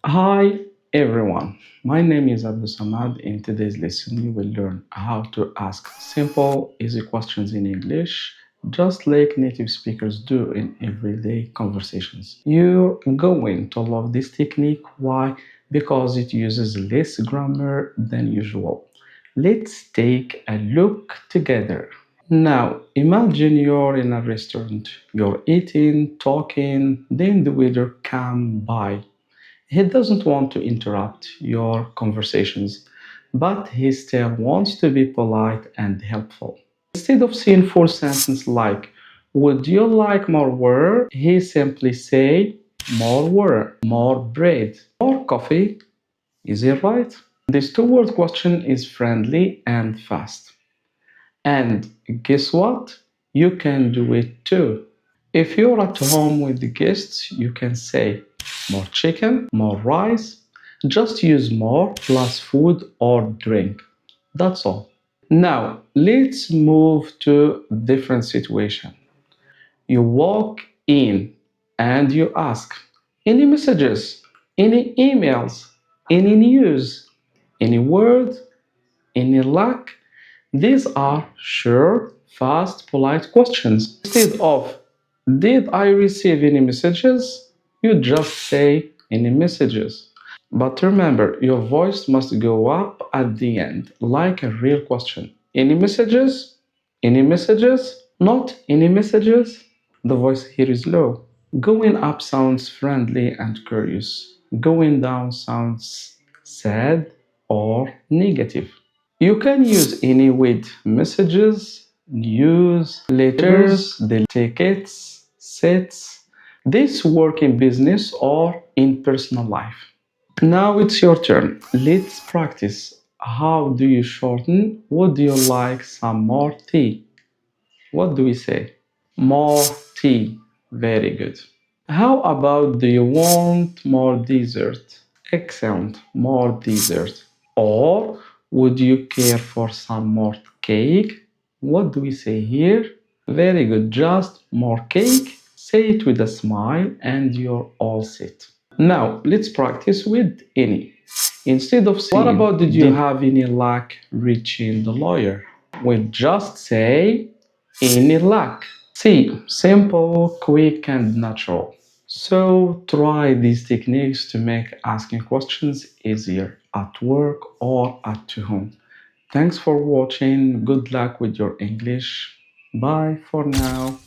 Hi everyone, my name is Abdul Samad. In today's lesson, you will learn how to ask simple, easy questions in English, just like native speakers do in everyday conversations. You're going to love this technique. Why? Because it uses less grammar than usual. Let's take a look together. Now, imagine you're in a restaurant, you're eating, talking, then the waiter comes by. He doesn't want to interrupt your conversations, but he still wants to be polite and helpful. Instead of saying full sentence like, would you like more water? He simply say, more water, more bread, more coffee. Is it right? This two-word question is friendly and fast. And guess what? You can do it too. If you're at home with the guests, you can say more chicken, more rice. Just use more plus food or drink. That's all. Now, let's move to a different situation. You walk in and you ask, any messages, any emails, any news, any word, any luck? These are short, fast, polite questions. Instead of, did I receive any messages? You just say, any messages. But remember, your voice must go up at the end, like a real question. Any messages? Any messages? Not any messages? The voice here is low. Going up sounds friendly and curious. Going down sounds sad or negative. You can use any with messages, news, letters, the tickets, sets. This work in business or in personal life. Now it's your turn. Let's practice. How do you shorten? Would you like some more tea? What do we say? More tea. Very good. How about do you want more dessert? Excellent. More dessert. Or would you care for some more cake? What do we say here? Very good. Just more cake. Say it with a smile and you're all set. Now let's practice with any. Instead of saying, what about did you have any luck reaching the lawyer? We just say any luck. See, simple, quick, and natural. So try these techniques to make asking questions easier at work or at home. Thanks for watching. Good luck with your English. Bye for now.